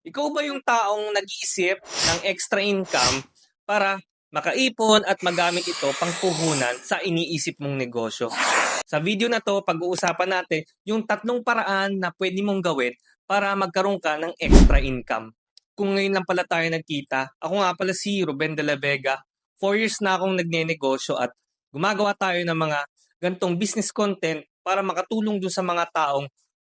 Ikaw ba yung taong nag-iisip ng extra income para makaipon at magamit ito pang puhunan sa iniisip mong negosyo? Sa video na to, pag-uusapan natin yung tatlong paraan na pwede mong gawin para magkaroon ka ng extra income. Kung ngayon lang pala tayo nagkita, ako nga pala si Ruben de la Vega. 4 years na akong nagnenegosyo at gumagawa tayo ng mga gantong business content para makatulong dun sa mga taong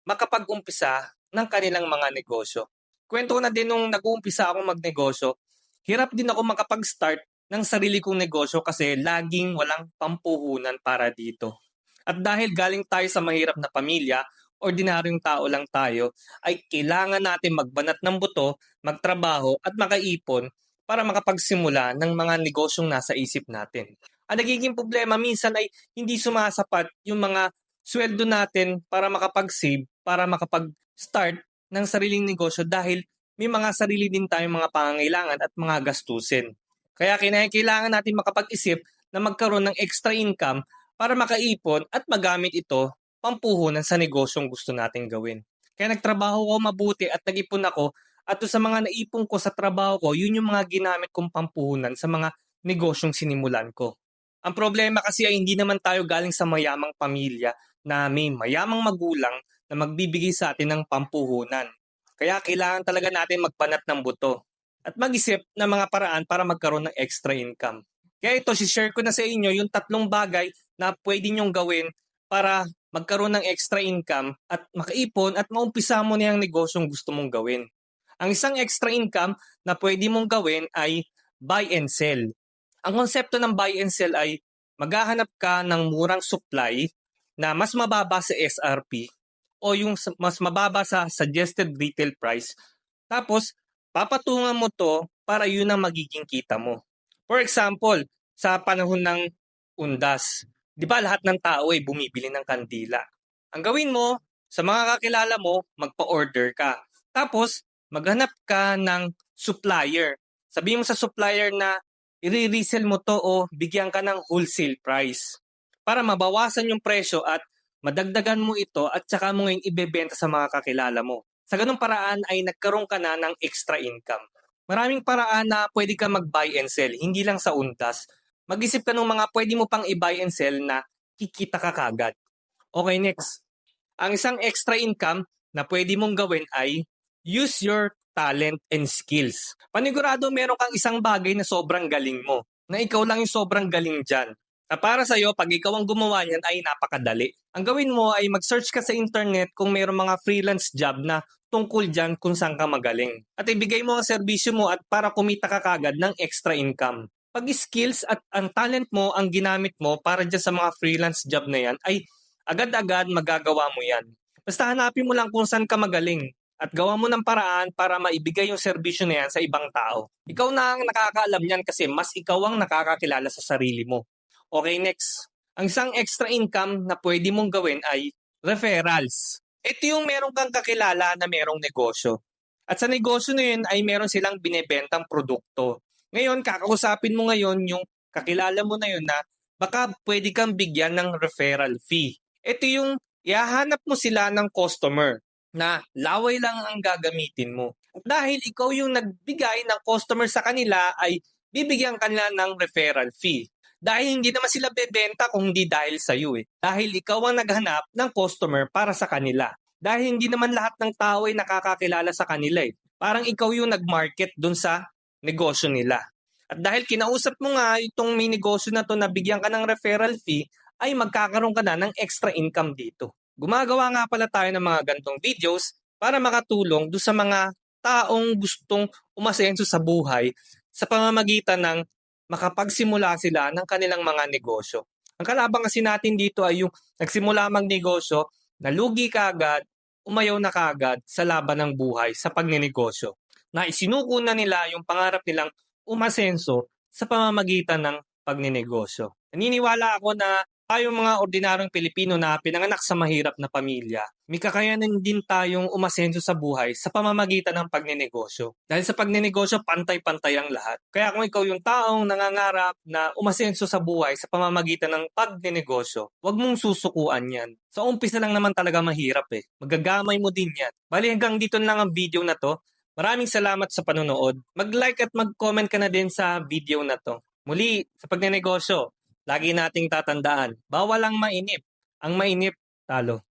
makapag-umpisa ng kanilang mga negosyo. Kwento ko na din nung nag-uumpisa akong magnegosyo, hirap din ako makapag-start ng sarili kong negosyo kasi laging walang pampuhunan para dito. At dahil galing tayo sa mahirap na pamilya, ordinaryong tao lang tayo, ay kailangan natin magbanat ng buto, magtrabaho at makaipon para makapagsimula ng mga negosyong nasa isip natin. Ang nagiging problema minsan ay hindi sumasapat yung mga sweldo natin para makapag-save, para makapag-start ng sariling negosyo dahil may mga sarili din tayong mga pangangailangan at mga gastusin. Kaya kailangan natin makapag-isip na magkaroon ng extra income para makaipon at magamit ito pampuhunan sa negosyong gusto nating gawin. Kaya nagtrabaho ko mabuti at nag-ipon ako at sa mga naipon ko sa trabaho ko, yun yung mga ginamit kong pampuhunan sa mga negosyong sinimulan ko. Ang problema kasi ay hindi naman tayo galing sa mayamang pamilya na may mayamang magulang na magbibigay sa atin ng pampuhunan. Kaya kailangan talaga natin magbanat ng buto at mag-isip ng mga paraan para magkaroon ng extra income. Kaya ito, share ko na sa inyo yung tatlong bagay na pwede nyong gawin para magkaroon ng extra income at makaipon at maumpisa mo na yung negosyong gusto mong gawin. Ang isang extra income na pwede mong gawin ay buy and sell. Ang konsepto ng buy and sell ay maghahanap ka ng murang supply na mas mababa sa SRP o yung mas mababa sa suggested retail price. Tapos, papatungan mo to para yun ang magiging kita mo. For example, sa panahon ng undas, di ba lahat ng tao ay bumibili ng kandila? Ang gawin mo, sa mga kakilala mo, magpa-order ka. Tapos, maghanap ka ng supplier. Sabihin mo sa supplier na i-resell mo to o bigyan ka ng wholesale price para mabawasan yung presyo at madagdagan mo ito at saka mo ngayon ibebenta sa mga kakilala mo. Sa ganung paraan ay nagkaroon ka na ng extra income. Maraming paraan na pwede ka mag-buy and sell, hindi lang sa undas. Mag-isip ka ng mga pwede mo pang i-buy and sell na kikita ka kagad. Okay, next. Ang isang extra income na pwede mong gawin ay use your talent and skills. Panigurado meron kang isang bagay na sobrang galing mo, na ikaw lang yung sobrang galing dyan. Na para sa'yo, pag ikaw ang gumawa niyan ay napakadali. Ang gawin mo ay mag-search ka sa internet kung mayroong mga freelance job na tungkol dyan kung saan ka magaling. At ibigay mo ang serbisyo mo at para kumita ka kagad ng extra income. Pag skills at ang talent mo ang ginamit mo para dyan sa mga freelance job na yan, ay agad-agad magagawa mo yan. Basta hanapin mo lang kung saan ka magaling at gawa mo ng paraan para maibigay yung serbisyo na yan sa ibang tao. Ikaw na ang nakakaalam yan kasi mas ikaw ang nakakakilala sa sarili mo. Okay, next. Ang isang extra income na pwede mong gawin ay referrals. Ito yung meron kang kakilala na merong negosyo. At sa negosyo na yun ay meron silang binebentang produkto. Ngayon, kakausapin mo ngayon yung kakilala mo na yun na baka pwede kang bigyan ng referral fee. Ito yung ihahanap mo sila ng customer na laway lang ang gagamitin mo. Dahil ikaw yung nagbigay ng customer sa kanila ay bibigyan kanila ng referral fee. Dahil hindi naman sila bebenta kung hindi dahil sa iyo eh. Dahil ikaw ang naghanap ng customer para sa kanila. Dahil hindi naman lahat ng tao ay nakakakilala sa kanila eh. Parang ikaw yung nag-market dun sa negosyo nila. At dahil kinausap mo nga itong may negosyo na to na bigyan ka ng referral fee, ay magkakaroon ka na ng extra income dito. Gumagawa nga pala tayo ng mga gantong videos para makatulong doon sa mga taong gustong umasenso sa buhay sa pamamagitan ng makapagsimula sila ng kanilang mga negosyo. Ang kalaban kasi natin dito ay yung nagsimula magnegosyo, nalugi kaagad, umayaw na kaagad sa laban ng buhay sa pagnenegosyo. Na isinuko na nila yung pangarap nilang umasenso sa pamamagitan ng pagnenegosyo. Naniniwala ako na tayong mga ordinaryong Pilipino na pinanganak sa mahirap na pamilya, may kakayanan din tayong umasenso sa buhay sa pamamagitan ng pagnenegosyo. Dahil sa pagnenegosyo, pantay-pantay ang lahat. Kaya kung ikaw yung taong nangangarap na umasenso sa buhay sa pamamagitan ng pagnenegosyo, huwag mong susukuan yan. Sa umpisa lang naman talaga mahirap eh. Magagamay mo din yan. Bali hanggang dito lang ang video na to. Maraming salamat sa panonood. Mag-like at mag-comment ka na din sa video na to. Muli, sa pagnenegosyo, lagi nating tatandaan, bawal ang mainip. Ang mainip, talo.